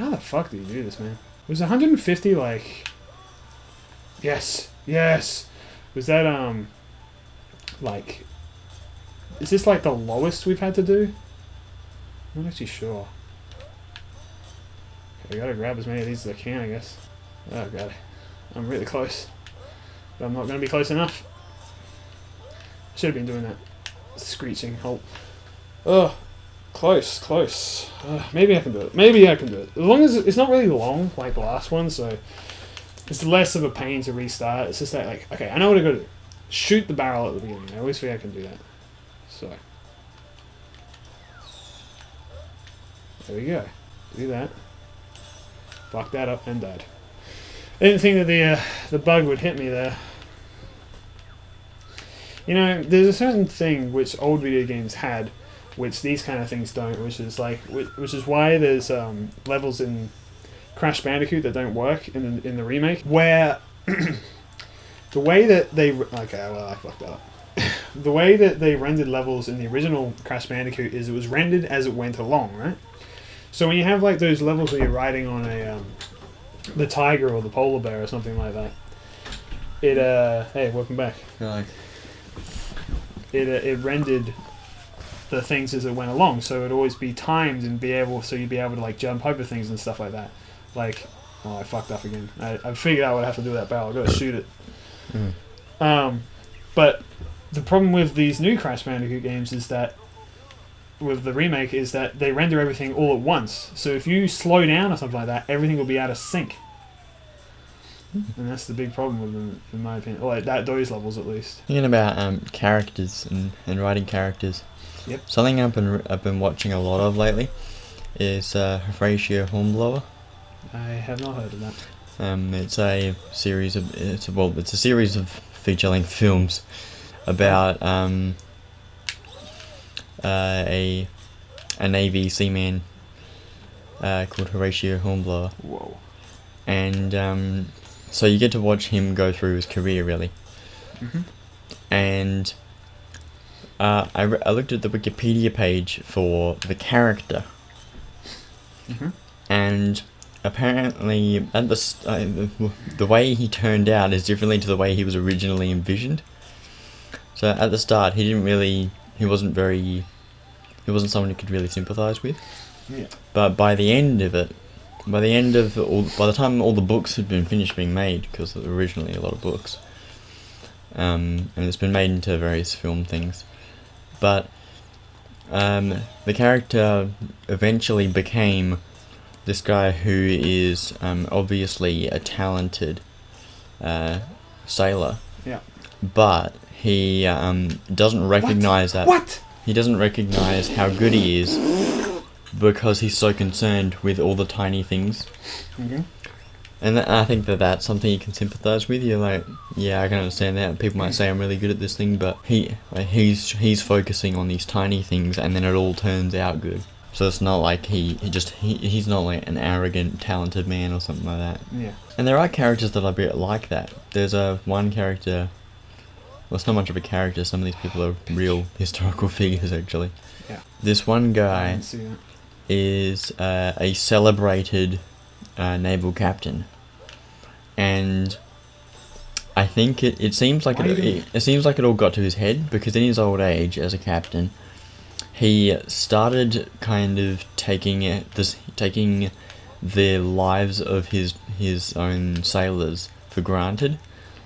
How the fuck do you do this, man? Was 150 like... Yes. Yes! Was that, like... Is this like the lowest we've had to do? I'm not actually sure. Okay, I gotta grab as many of these as I can, I guess. Oh god. I'm really close. But I'm not gonna be close enough. Should have been doing that screeching halt. Oh, close. Maybe I can do it. As long as it's not really long like the last one, so it's less of a pain to restart. It's just that, like, okay, I know what I gotta do. Shoot the barrel at the beginning. I always think I can do that. So there we go. Do that. Fucked that up and died. I didn't think that the bug would hit me there. You know, there's a certain thing which old video games had, which these kind of things don't, which is why there's levels in Crash Bandicoot that don't work in the remake, where the way that they I fucked that up. The way that they rendered levels in the original Crash Bandicoot is it was rendered as it went along, right? So when you have like those levels where you're riding on the tiger or the polar bear or something like that, hey, welcome back. Right. It rendered the things as it went along, so it'd always be timed and you'd be able to like jump over things and stuff like that. Like, oh, I fucked up again. I figured out what I have to do with that barrel. I gotta shoot it. But the problem with these new Crash Bandicoot games is that, with the remake, is that they render everything all at once. So if you slow down or something like that, everything will be out of sync. And that's the big problem with them, in my opinion. Like those levels, at least. Thinking about characters and writing characters. Yep. Something I've been watching a lot of lately is Horatio Hornblower. I have not heard of that. It's a series of feature-length films about a Navy seaman called Horatio Hornblower. Whoa. And so you get to watch him go through his career, really. Mm-hmm. And I looked at the Wikipedia page for the character. Mm-hmm. And apparently, at the way he turned out is differently to the way he was originally envisioned. So at the start, he wasn't someone you could really sympathise with. Yeah. But by the time all the books had been finished being made, because there were originally a lot of books, and it's been made into various film things, but the character eventually became this guy who is obviously a talented sailor. Yeah. But he doesn't recognize that. What? He doesn't recognize how good he is because he's so concerned with all the tiny things. Mm-hmm. And I think that's something you can sympathize with. You're like, yeah, I can understand that. People might say I'm really good at this thing, but he's focusing on these tiny things, and then it all turns out good. So it's not like he's not like an arrogant, talented man or something like that. Yeah. And there are characters that are a bit like that. There's one character. Well, it's not much of a character. Some of these people are real historical figures, actually. Yeah. This one I guy didn't see that. is a celebrated naval captain, and I think it seems like it seems like it all got to his head, because in his old age as a captain, he started kind of taking the lives of his own sailors for granted.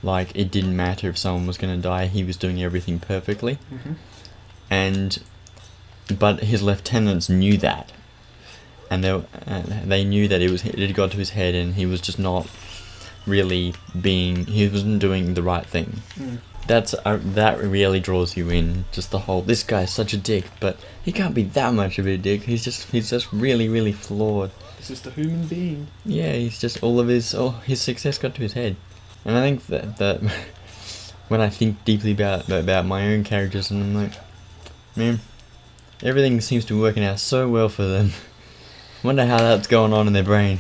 Like, it didn't matter if someone was going to die, he was doing everything perfectly. Mm-hmm. But his lieutenants knew that, and they knew that it had got to his head, and he was just not really he wasn't doing the right thing. That really draws you in. Just the whole, this guy's such a dick, but he can't be that much of a dick. He's just really, really flawed. He's just a human being. Yeah, he's just his success got to his head. And I think that when I think deeply about my own characters, and I'm like, man, everything seems to be working out so well for them. Wonder how that's going on in their brain.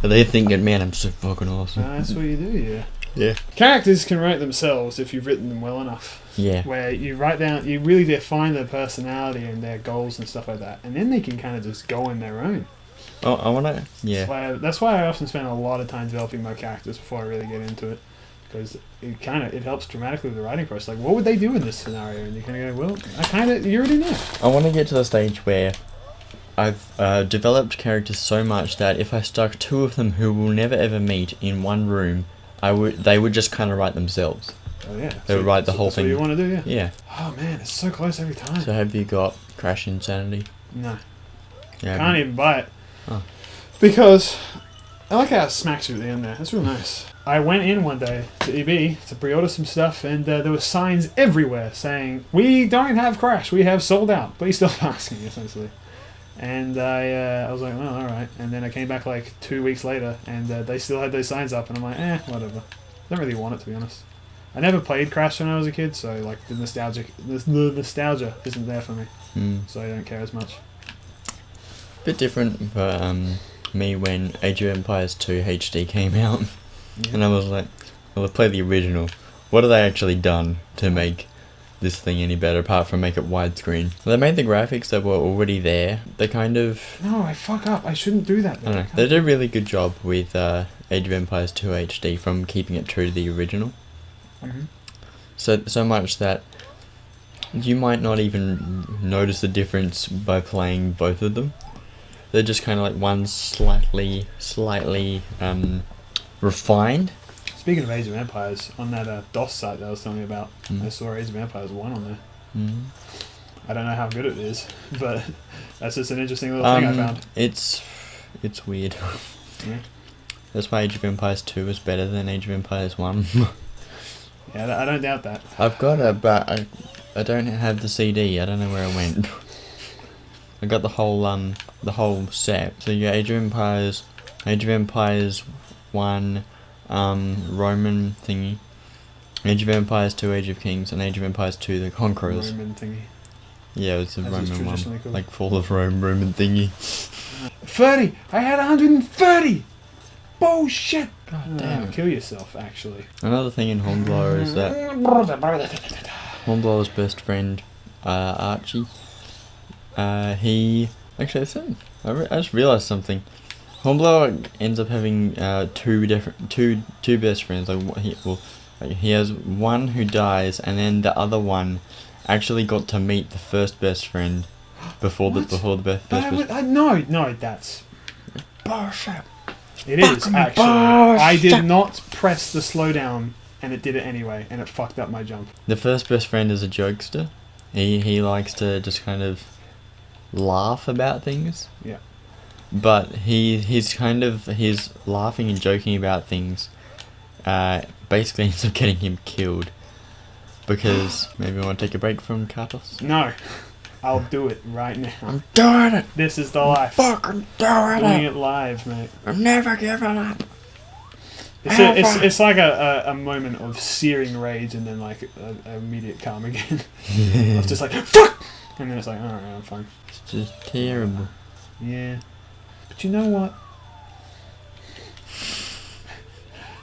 Are they thinking, man, I'm so fucking awesome? That's what you do, yeah. Yeah. Characters can write themselves if you've written them well enough. Yeah. Where you really define their personality and their goals and stuff like that, and then they can kind of just go on their own. Oh, I wanna. Yeah. That's why I often spend a lot of time developing my characters before I really get into it, because it helps dramatically with the writing process. Like, what would they do in this scenario? And you kind of go, well, you already know. I want to get to the stage where I've developed characters so much that if I stuck two of them who will never ever meet in one room, they would just kind of write themselves. Oh yeah. They would write the whole that's thing. What you want to do, yeah. Yeah. Oh man, it's so close every time. So have you got Crash Insanity? No. Yeah. Can't even buy it. Oh. Because I like how it smacks you at the end there. That's real nice. I went in one day to EB to pre-order some stuff, and there were signs everywhere saying, "We don't have Crash. We have sold out. Please stop asking," essentially. And I was like, "Oh, all right." And then I came back like 2 weeks later, and they still had those signs up, and I'm like, whatever. Don't really want it, to be honest. I never played Crash when I was a kid, so like the nostalgia isn't there for me. So I don't care as much. Bit different for me when Age of Empires 2 HD came out, and I was like, well, I play the original. What have they actually done to make this thing any better, apart from make it widescreen? Well, they made the graphics that were already there. They kind of... No, I fuck up. I shouldn't do that. I don't know. They did a really good job with Age of Empires 2 HD from keeping it true to the original. So much that you might not even notice the difference by playing both of them. They're just kind of like one slightly refined. Speaking of Age of Empires, on that DOS site that I was telling you about, I saw Age of Empires 1 on there. I don't know how good it is, but that's just an interesting little thing I found. It's weird. Yeah. That's why Age of Empires 2 is better than Age of Empires 1. Yeah, I don't doubt that. I've got it, but I don't have the CD. I don't know where it went. I got the whole set. So you got Age of Empires 1, Roman thingy, Age of Empires 2, Age of Kings, and Age of Empires 2, the Conquerors. Roman thingy. Yeah, it's a As Roman one, called. like Fall of Rome Roman thingy. 30! I had 130! Bullshit! God damn. Kill yourself, actually. Another thing in Hornblower is that Hornblower's best friend, Archie, he... Actually, I just realised something. Hornblower ends up having two best friends. He has one who dies, and then the other one actually got to meet the first best friend before the best friend. No, that's bullshit. It is, actually. I did not press the slowdown, and it did it anyway, and it fucked up my jump. The first best friend is a jokester. He likes to just kind of laugh about things. Yeah. But his laughing and joking about things basically ends up getting him killed. Because maybe I want to take a break from Katos? No. I'll do it right now. I'm doing it! This is the life. Fucking doing it live, mate. I'm never giving up! It's like a moment of searing rage and then like an immediate calm again. It's just like, fuck! And then it's like, alright, I'm fine. It's just terrible. Yeah. But you know what?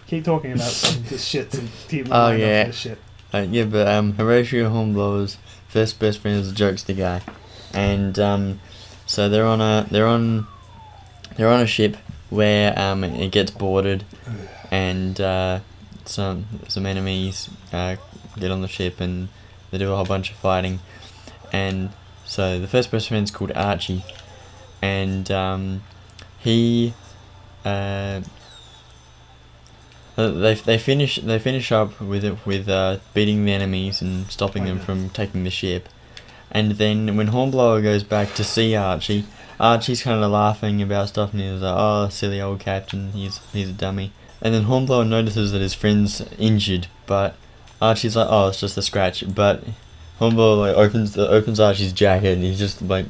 Keep talking about this shit to keep my mind off this shit. Horatio Hornblower's first best friend is a jokester guy, and so they're on a ship where it gets boarded, and some enemies get on the ship and they do a whole bunch of fighting, and so the first best friend's called Archie, and he They finish up with beating the enemies and stopping them from taking the ship, and then when Hornblower goes back to see Archie, Archie's kind of laughing about stuff and he's like, "Oh, silly old captain, he's a dummy." And then Hornblower notices that his friend's injured, but Archie's like, "Oh, it's just a scratch." But Hornblower opens Archie's jacket and he's just like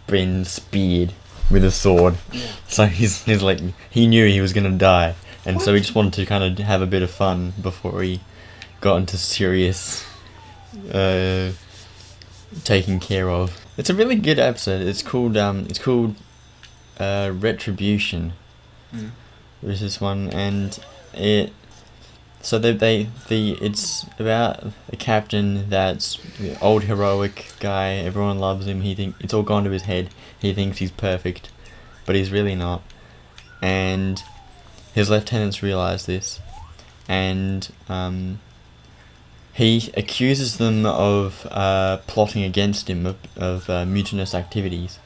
been speared with a sword. Yeah. So he's like, he knew he was gonna die. And so he just wanted to kind of have a bit of fun before he got into serious taking care of. It's a really good episode. It's called Retribution. There's this one, and it's about a captain that's the old heroic guy. Everyone loves him. It's all gone to his head. He thinks he's perfect, but he's really not. And his lieutenants realise this, and he accuses them of plotting against him, of mutinous activities,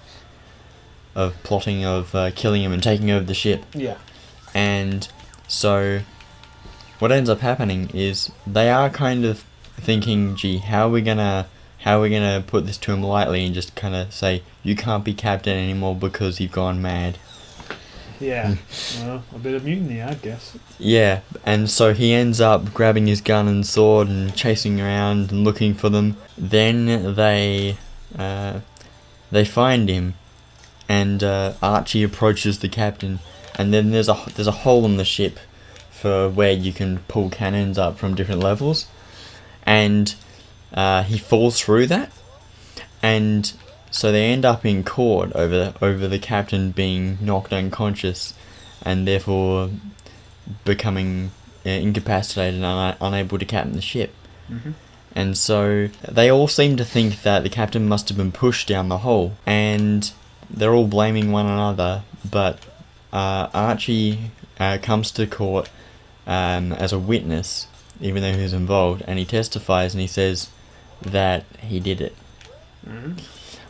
of plotting of killing him and taking over the ship. Yeah. And so what ends up happening is they are kind of thinking, gee, how are we gonna put this to him lightly and just kind of say, you can't be captain anymore because you've gone mad. Yeah. Well, a bit of mutiny, I guess. Yeah, and so he ends up grabbing his gun and sword and chasing around and looking for them. Then they find him, and Archie approaches the captain, and then there's a hole in the ship for where you can pull cannons up from different levels, and he falls through that, and so they end up in court over the captain being knocked unconscious, and therefore becoming incapacitated and unable to captain the ship. Mm-hmm. And so they all seem to think that the captain must have been pushed down the hole, and they're all blaming one another, but Archie comes to court as a witness, even though he was involved, and he testifies and he says that he did it. Mm-hmm.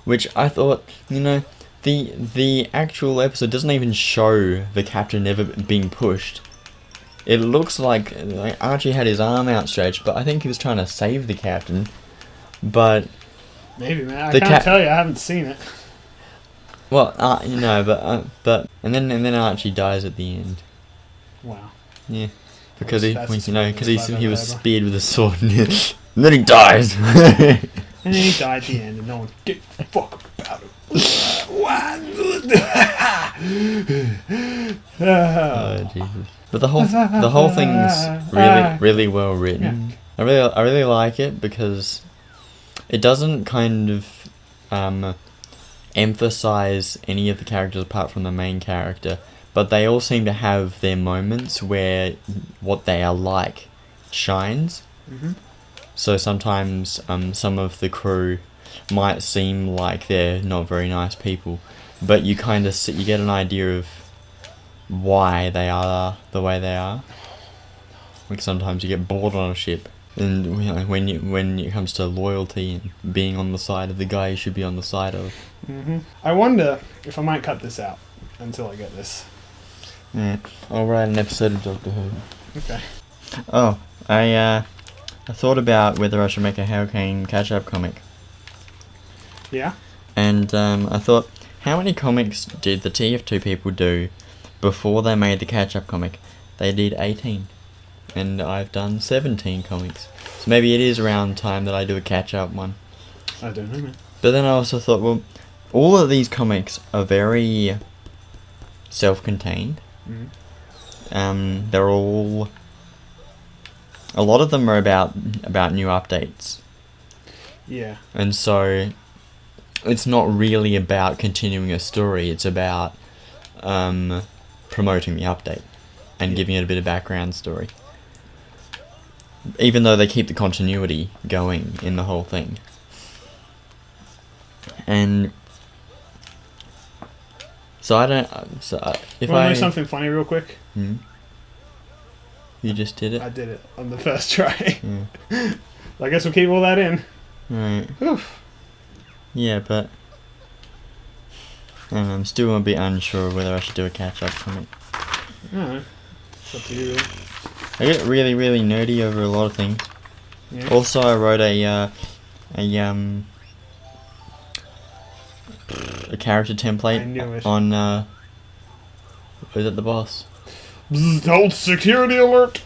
Which I thought, the actual episode doesn't even show the captain ever being pushed. It looks like Archie had his arm outstretched, but I think he was trying to save the captain. But maybe, man, I can't tell you. I haven't seen it. Well, but and then Archie dies at the end. Wow. Yeah, because he was ever. speared with a sword, and then he dies. And then he died at the end, and no one gave a fuck about it. Oh Jesus! But the whole thing's really well written. Yeah. I really like it because it doesn't kind of emphasize any of the characters apart from the main character, but they all seem to have their moments where what they are like shines. Mm-hmm. So sometimes some of the crew might seem like they're not very nice people, but you kind of you get an idea of why they are the way they are. Like sometimes you get bored on a ship, and when it comes to loyalty and being on the side of the guy you should be on the side of. Mm-hmm. I wonder if I might cut this out until I get this. Yeah, I'll write an episode of Doctor Who. Okay. Oh, I thought about whether I should make a Hurricane catch-up comic. Yeah? And I thought, how many comics did the TF2 people do before they made the catch-up comic? They did 18. And I've done 17 comics. So maybe it is around time that I do a catch-up one. I don't know, man. But then I also thought, well, all of these comics are very self-contained. Mm-hmm. They're all... A lot of them are about new updates. Yeah. And so it's not really about continuing a story, it's about promoting the update and giving it a bit of background story. Even though they keep the continuity going in the whole thing. And so I don't... if Want to I know something funny real quick? Hmm? You just did it? I did it on the first try. Yeah. I guess we'll keep all that in. Right. Oof. Yeah, but I don't know, I'm still a bit unsure whether I should do a catch-up comic. Alright. It's up to you, really. I get really, really nerdy over a lot of things. Yeah. Also, I wrote a character template I knew it. on was it the boss? Hold security alert!